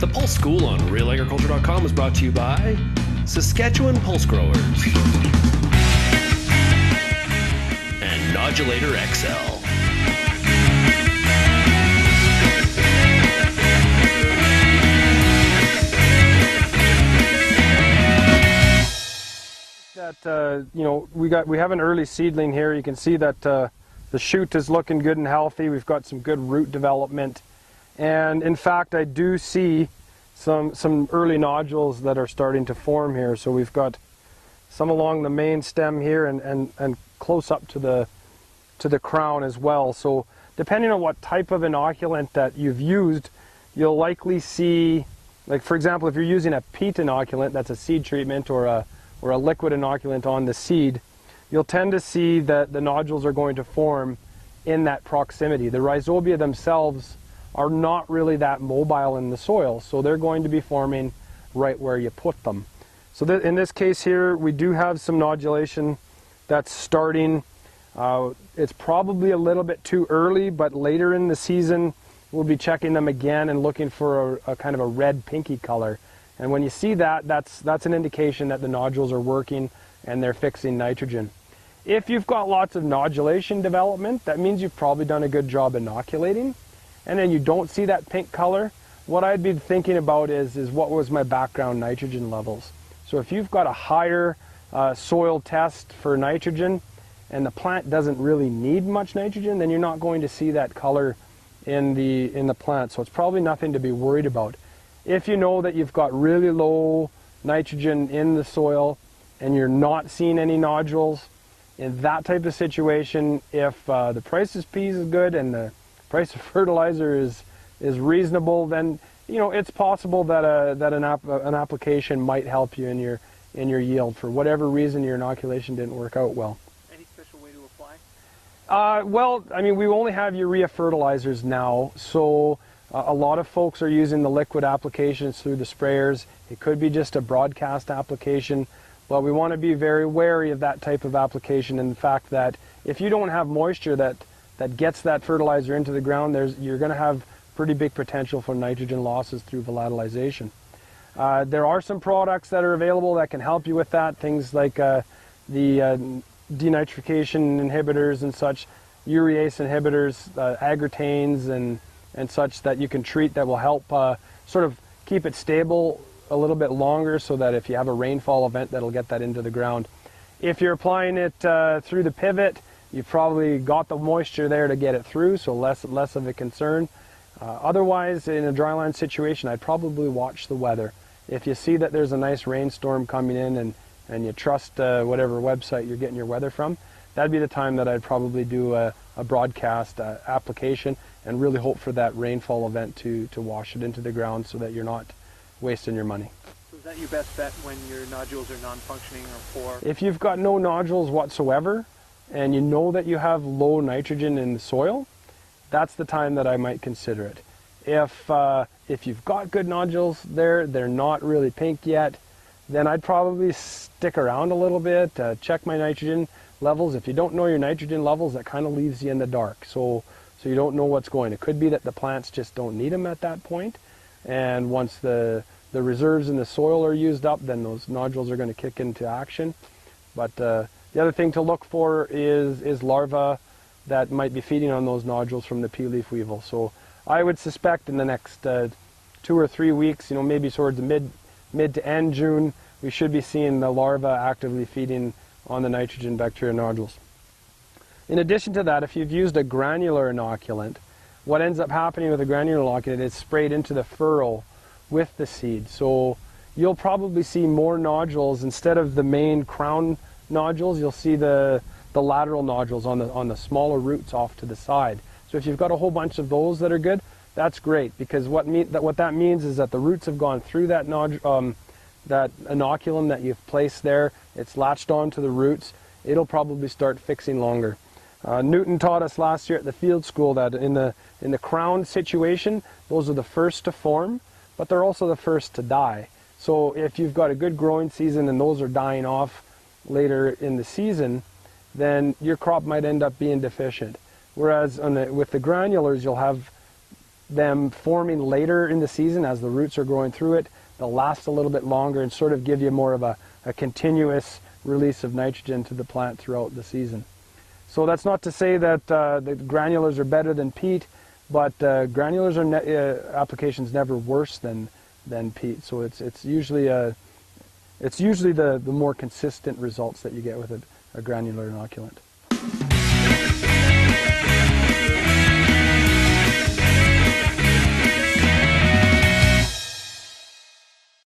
The Pulse School on RealAgriculture.com is brought to you by Saskatchewan Pulse Growers and Nodulator XL. We have an early seedling here. You can see that the shoot is looking good and healthy. We've got some good root development, and in fact I do see some early nodules that are starting to form here. So we've got some along the main stem here and close up to the crown as well. So depending on what type of inoculant that you've used, you'll likely see, like for example, if you're using a peat inoculant, that's a seed treatment, or a liquid inoculant on the seed, you'll tend to see that the nodules are going to form in that proximity. The rhizobia themselves are not really that mobile in the soil, so they're going to be forming right where you put them. So in this case here, we do have some nodulation that's starting. It's probably a little bit too early, but later in the season, we'll be checking them again and looking for a kind of a red pinky color. And when you see that, that's an indication that the nodules are working and they're fixing nitrogen. If you've got lots of nodulation development, that means you've probably done a good job inoculating, and then you don't see that pink color. What I'd be thinking about is what was my background nitrogen levels. So if you've got a higher soil test for nitrogen and the plant doesn't really need much nitrogen, then you're not going to see that color in the plant. So it's probably nothing to be worried about. If you know that you've got really low nitrogen in the soil and you're not seeing any nodules, in that type of situation, if the price of peas is good and the price of fertilizer is reasonable, then it's possible that an application might help you in your yield. For whatever reason, your inoculation didn't work out well. Any special way to apply? Well, I mean, we only have urea fertilizers now, so a lot of folks are using the liquid applications through the sprayers. It could be just a broadcast application, but we want to be very wary of that type of application, and the fact that if you don't have moisture that gets that fertilizer into the ground, you're going to have pretty big potential for nitrogen losses through volatilization. There are some products that are available that can help you with that, things like the denitrification inhibitors and such, urease inhibitors, agritanes and such that you can treat that will help sort of keep it stable a little bit longer, so that if you have a rainfall event, that'll get that into the ground. If you're applying it through the pivot, you've probably got the moisture there to get it through, so less of a concern. Otherwise, in a dryland situation, I'd probably watch the weather. If you see that there's a nice rainstorm coming in and you trust whatever website you're getting your weather from, that'd be the time that I'd probably do a broadcast application and really hope for that rainfall event to wash it into the ground, so that you're not wasting your money. So is that your best bet when your nodules are non-functioning or poor? If you've got no nodules whatsoever and you know that you have low nitrogen in the soil, that's the time that I might consider it. If you've got good nodules there, they're not really pink yet, then I'd probably stick around a little bit, check my nitrogen levels. If you don't know your nitrogen levels, that kind of leaves you in the dark. So you don't know what's going. It could be that the plants just don't need them at that point, and once the reserves in the soil are used up, then those nodules are going to kick into action. But the other thing to look for is larvae that might be feeding on those nodules from the pea leaf weevil. So I would suspect in the next 2 or 3 weeks, maybe towards the mid to end June, we should be seeing the larvae actively feeding on the nitrogen bacteria nodules. In addition to that, if you've used a granular inoculant, what ends up happening with a granular inoculant is sprayed into the furrow with the seed. So you'll probably see more nodules. Instead of the main crown nodules, you'll see the lateral nodules on the smaller roots off to the side. So if you've got a whole bunch of those that are good, that's great, because what that means is that the roots have gone through that that inoculum that you've placed there. It's latched onto the roots. It'll probably start fixing longer. Newton taught us last year at the field school that in the crown situation, those are the first to form, but they're also the first to die. So if you've got a good growing season and those are dying off later in the season, then your crop might end up being deficient. Whereas with the granulars, you'll have them forming later in the season as the roots are growing through it. They'll last a little bit longer and sort of give you more of a continuous release of nitrogen to the plant throughout the season. So that's not to say that the granulars are better than peat, but granulars are application's never worse than peat. So it's usually the more consistent results that you get with a granular inoculant.